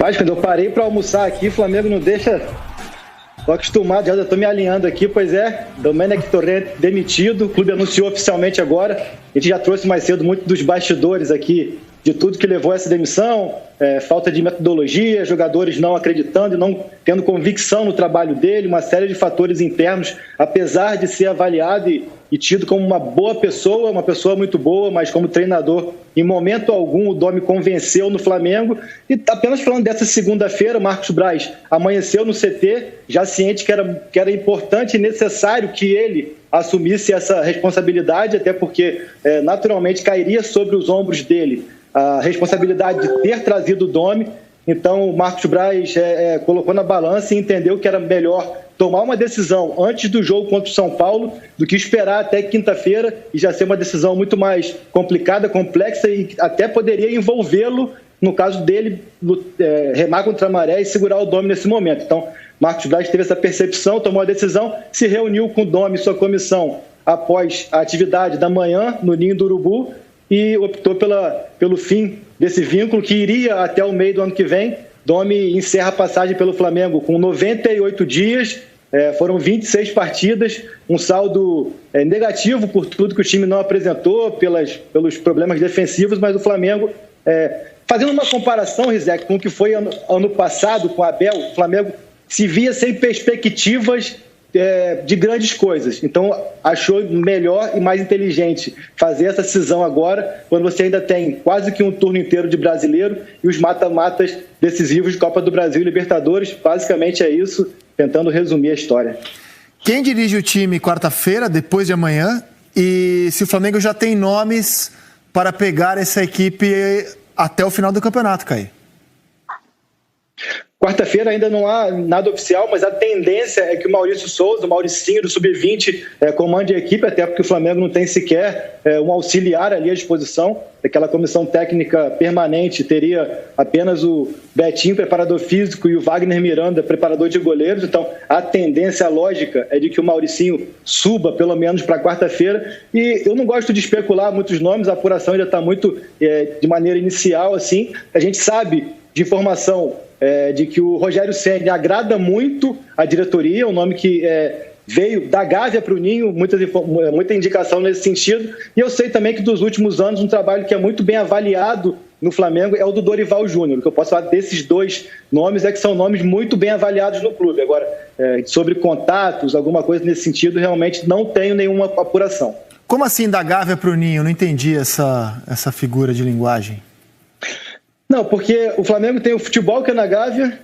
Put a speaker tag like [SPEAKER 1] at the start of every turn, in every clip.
[SPEAKER 1] Rapaz, quando eu parei para almoçar aqui, o Flamengo não deixa... Estou acostumado, já estou me alinhando aqui, pois é, Domenech Torrent demitido, o clube anunciou oficialmente agora, a gente já trouxe mais cedo muito dos bastidores aqui, de tudo que levou a essa demissão, falta de metodologia, jogadores não acreditando, não tendo convicção no trabalho dele, uma série de fatores internos, apesar de ser avaliado e tido como uma boa pessoa, uma pessoa muito boa, mas como treinador, em momento algum o Domi convenceu no Flamengo. E apenas falando dessa segunda-feira, o Marcos Braz amanheceu no CT, já ciente que era importante e necessário que ele assumisse essa responsabilidade, até porque naturalmente cairia sobre os ombros dele a responsabilidade de ter trazido o Domi. Então o Marcos Braz colocou na balança e entendeu que era melhor tomar uma decisão antes do jogo contra o São Paulo do que esperar até quinta-feira e já ser uma decisão muito mais complicada, complexa e até poderia envolvê-lo, no caso dele, remar contra a maré e segurar o Domi nesse momento. Então, Marcos Braz teve essa percepção, tomou a decisão, se reuniu com o Domi e sua comissão após a atividade da manhã no Ninho do Urubu e optou pelo fim desse vínculo que iria até o meio do ano que vem. Domi encerra a passagem pelo Flamengo com 98 dias, foram 26 partidas, um saldo negativo por tudo que o time não apresentou, pelos problemas defensivos, mas o Flamengo, fazendo uma comparação, Rizek, com o que foi ano passado com o Abel, o Flamengo se via sem perspectivas de grandes coisas. Então, achou melhor e mais inteligente fazer essa cisão agora, quando você ainda tem quase que um turno inteiro de brasileiro e os mata-matas decisivos de Copa do Brasil e Libertadores. Basicamente é isso, tentando resumir a história.
[SPEAKER 2] Quem dirige o time quarta-feira, depois de amanhã? E se o Flamengo já tem nomes para pegar essa equipe até o final do campeonato, Caí?
[SPEAKER 1] Quarta-feira ainda não há nada oficial, mas a tendência é que o Maurício Souza, o Mauricinho do Sub-20, comande a equipe, até porque o Flamengo não tem sequer um auxiliar ali à disposição. Aquela comissão técnica permanente teria apenas o Betinho, preparador físico, e o Wagner Miranda, preparador de goleiros. Então, a tendência lógica é de que o Mauricinho suba, pelo menos, para quarta-feira. E eu não gosto de especular muitos nomes, a apuração ainda está muito de maneira inicial, assim. A gente sabe de informação de que o Rogério Ceni agrada muito a diretoria, um nome que veio da Gávea para o Ninho, muita indicação nesse sentido. E eu sei também que dos últimos anos um trabalho que é muito bem avaliado no Flamengo é o do Dorival Júnior. O que eu posso falar desses dois nomes é que são nomes muito bem avaliados no clube. Agora, sobre contatos, alguma coisa nesse sentido, realmente não tenho nenhuma apuração.
[SPEAKER 2] Como assim da Gávea para o Ninho? Não entendi essa figura de linguagem.
[SPEAKER 1] Não, porque o Flamengo tem o futebol que é na Gávea,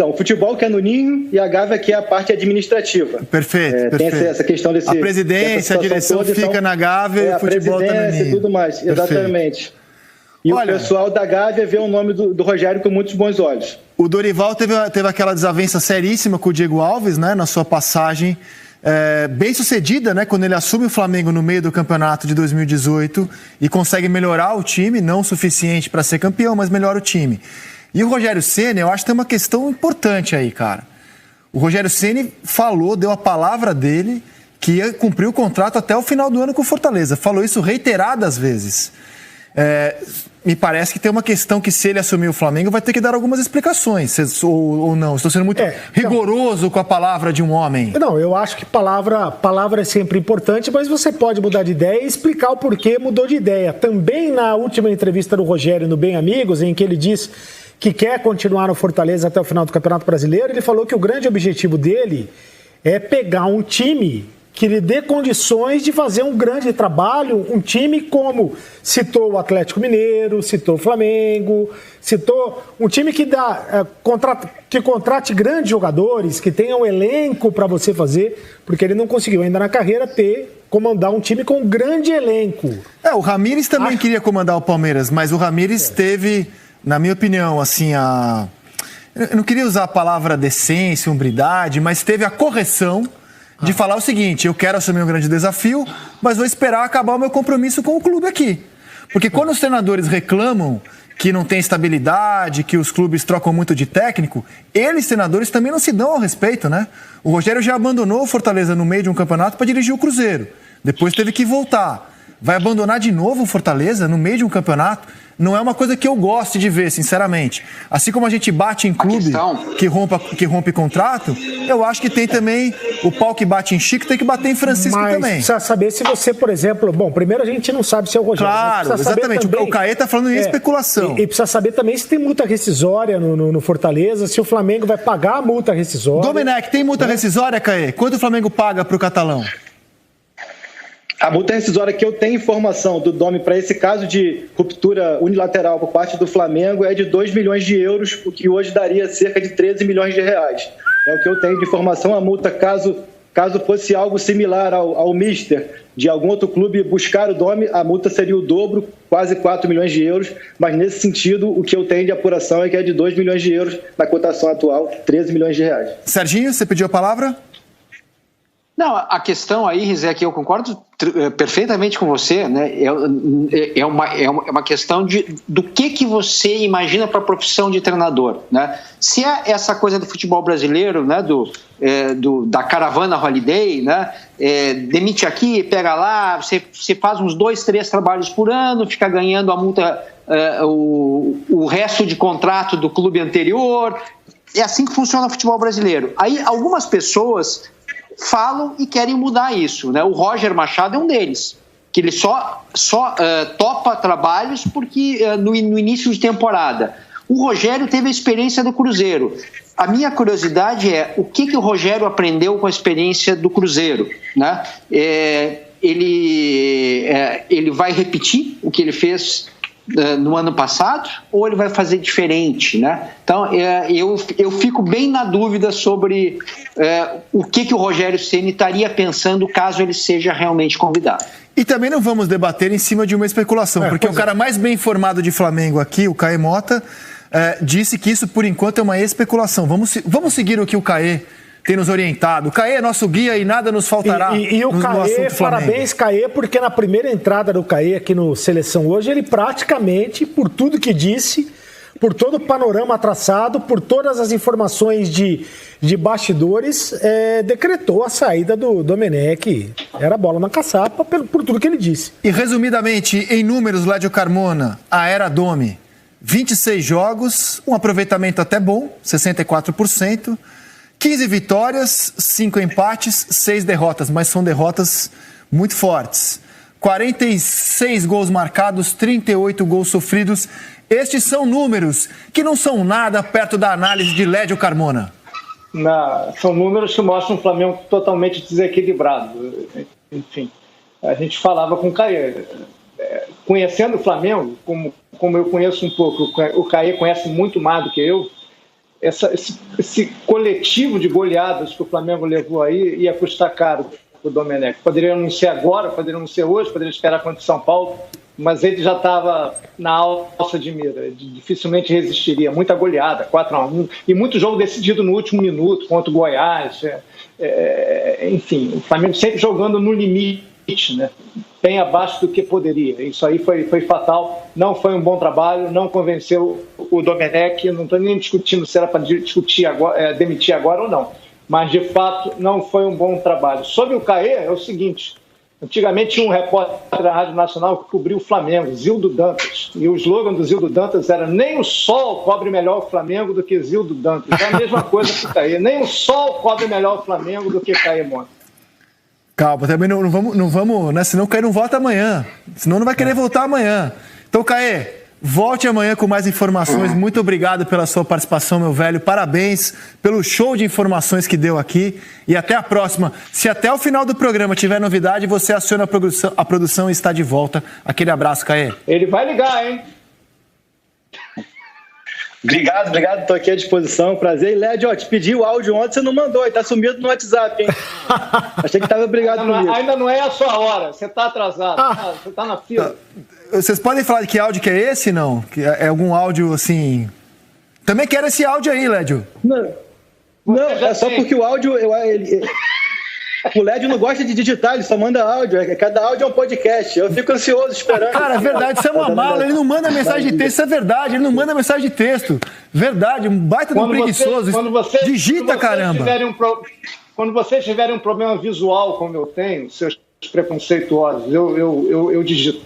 [SPEAKER 1] o futebol que é no Ninho e a Gávea que é a parte administrativa.
[SPEAKER 2] Perfeito,
[SPEAKER 1] Tem essa questão
[SPEAKER 2] a presidência, a direção toda, fica então, na Gávea e o futebol está no Ninho.
[SPEAKER 1] E tudo mais,
[SPEAKER 2] perfeito.
[SPEAKER 1] Exatamente. E olha, o pessoal da Gávea vê o nome do Rogério com muitos bons olhos.
[SPEAKER 2] O Dorival teve aquela desavença seríssima com o Diego Alves, né, na sua passagem bem sucedida, né, quando ele assume o Flamengo no meio do campeonato de 2018 e consegue melhorar o time, não o suficiente para ser campeão, mas melhora o time. E o Rogério Ceni, eu acho que tem uma questão importante aí, cara. O Rogério Ceni deu a palavra dele que ia cumprir o contrato até o final do ano com o Fortaleza. Falou isso reiteradas vezes. Me parece que tem uma questão que, se ele assumir o Flamengo, vai ter que dar algumas explicações, ou não. Estou sendo muito rigoroso com a palavra de um homem.
[SPEAKER 3] Não, eu acho que palavra é sempre importante, mas você pode mudar de ideia e explicar o porquê mudou de ideia. Também na última entrevista do Rogério no Bem Amigos, em que ele diz que quer continuar no Fortaleza até o final do Campeonato Brasileiro, ele falou que o grande objetivo dele é pegar um time que lhe dê condições de fazer um grande trabalho, um time como citou o Atlético Mineiro, citou o Flamengo, citou um time que que contrate grandes jogadores, que tenha um elenco para você fazer, porque ele não conseguiu ainda na carreira comandar um time com um grande elenco.
[SPEAKER 2] O Ramires também queria comandar o Palmeiras, mas o Ramires teve, na minha opinião, assim, eu não queria usar a palavra decência, hombridade, mas teve a correção de falar o seguinte: eu quero assumir um grande desafio, mas vou esperar acabar o meu compromisso com o clube aqui. Porque quando os treinadores reclamam que não tem estabilidade, que os clubes trocam muito de técnico, eles, treinadores, também não se dão ao respeito, né? O Rogério já abandonou o Fortaleza no meio de um campeonato para dirigir o Cruzeiro. Depois teve que voltar. Vai abandonar de novo o Fortaleza no meio de um campeonato? não é uma coisa que eu gosto de ver, sinceramente. Assim como a gente bate em clube que rompe contrato, eu acho que tem também o pau que bate em Chico, tem que bater em Francisco também.
[SPEAKER 3] Mas precisa saber se você, por exemplo... Bom, primeiro a gente não sabe se é o Rogério.
[SPEAKER 2] Claro, exatamente. Também, o Caê está falando em especulação.
[SPEAKER 3] E precisa saber também se tem multa rescisória no Fortaleza, se o Flamengo vai pagar a multa rescisória.
[SPEAKER 2] Domenech, tem multa rescisória, Caê? Quanto o Flamengo paga para o catalão?
[SPEAKER 1] A multa rescisória que eu tenho informação do Domi para esse caso de ruptura unilateral por parte do Flamengo é de 2 milhões de euros, o que hoje daria cerca de 13 milhões de reais. É o que eu tenho de informação. A multa, caso fosse algo similar ao Mister, de algum outro clube buscar o Domi, a multa seria o dobro, quase 4 milhões de euros. Mas nesse sentido, o que eu tenho de apuração é que é de 2 milhões de euros na cotação atual, 13 milhões de reais.
[SPEAKER 2] Serginho, você pediu a palavra?
[SPEAKER 4] Não, a questão aí, Rizé, que eu concordo perfeitamente com você, né? É uma questão do que você imagina para a profissão de treinador, né? Se é essa coisa do futebol brasileiro, né? Da caravana holiday, né? Demite aqui, pega lá, você faz uns 2, 3 trabalhos por ano, fica ganhando a multa, o resto de contrato do clube anterior. É assim que funciona o futebol brasileiro. Aí algumas pessoas falam e querem mudar isso, né? O Roger Machado é um deles, que ele só topa trabalhos porque no início de temporada. O Rogério teve a experiência do Cruzeiro. A minha curiosidade é o que o Rogério aprendeu com a experiência do Cruzeiro, né? Ele vai repetir o que ele fez no ano passado, ou ele vai fazer diferente, né? Então, eu fico bem na dúvida sobre o que o Rogério Ceni estaria pensando caso ele seja realmente convidado.
[SPEAKER 2] E também não vamos debater em cima de uma especulação, porque o cara mais bem informado de Flamengo aqui, o Caê Mota, disse que isso, por enquanto, é uma especulação. Vamos seguir o que o Caê tem nos orientado. O Caê é nosso guia e nada nos faltará.
[SPEAKER 3] E o Caê, parabéns, Caê, porque na primeira entrada do Caê aqui no Seleção Hoje, ele praticamente, por tudo que disse, por todo o panorama traçado, por todas as informações de bastidores, decretou a saída do Domenech. Era bola na caçapa por tudo que ele disse.
[SPEAKER 2] E resumidamente, em números, Lédio Carmona, a era Domi, 26 jogos, um aproveitamento até bom, 64%, 15 vitórias, 5 empates, 6 derrotas, mas são derrotas muito fortes. 46 gols marcados, 38 gols sofridos. Estes são números que não são nada perto da análise de Lédio Carmona.
[SPEAKER 5] São números que mostram um Flamengo totalmente desequilibrado. Enfim, a gente falava com o Caê. Conhecendo o Flamengo, como eu conheço um pouco, o Caê conhece muito mais do que eu, esse coletivo de goleadas que o Flamengo levou aí ia custar caro para o Domenech. Poderia não ser agora, poderia não ser hoje, poderia esperar contra o São Paulo, mas ele já estava na alça de mira, dificilmente resistiria. Muita goleada, 4-1, e muito jogo decidido no último minuto contra o Goiás. Enfim, o Flamengo sempre jogando no limite, né? Bem abaixo do que poderia. Isso aí foi fatal, não foi um bom trabalho, não convenceu o Domenech. Não estou nem discutindo se era para discutir agora, demitir agora ou não, mas de fato não foi um bom trabalho. Sobre o Caê, é o seguinte: antigamente tinha um repórter da Rádio Nacional que cobriu o Flamengo, Zildo Dantas, e o slogan do Zildo Dantas era: nem o sol cobre melhor o Flamengo do que Zildo Dantas. É a mesma coisa que o Caê, nem o sol cobre melhor o Flamengo do que Caê Mota.
[SPEAKER 2] Calma, também não vamos, né? Senão o Caê não volta amanhã. Senão não vai querer voltar amanhã. Então, Caê, volte amanhã com mais informações. Muito obrigado pela sua participação, meu velho. Parabéns pelo show de informações que deu aqui. E até a próxima. Se até o final do programa tiver novidade, você aciona a produção e está de volta. Aquele abraço, Caê.
[SPEAKER 5] Ele vai ligar, hein?
[SPEAKER 1] Obrigado, estou aqui à disposição, prazer. E Lédio, te pedi o áudio ontem, você não mandou, ele tá sumido no WhatsApp, hein? Achei que estava obrigado comigo.
[SPEAKER 5] Ainda não é a sua hora, você está atrasado, você está na fila.
[SPEAKER 2] Vocês podem falar de que áudio que é esse, não? Que é algum áudio, assim... Também quero esse áudio aí, Lédio.
[SPEAKER 1] Não, é só porque o áudio... O Lédio não gosta de digitar, ele só manda áudio. Cada áudio é um podcast. Eu fico ansioso esperando.
[SPEAKER 2] Cara, é verdade, isso é uma mala. Ele não manda mensagem de texto, isso é verdade. Ele não manda mensagem de texto. Verdade, um baita de um preguiçoso. Digita, caramba.
[SPEAKER 5] Quando vocês tiverem um problema visual, como eu tenho, seus preconceituosos, eu digito.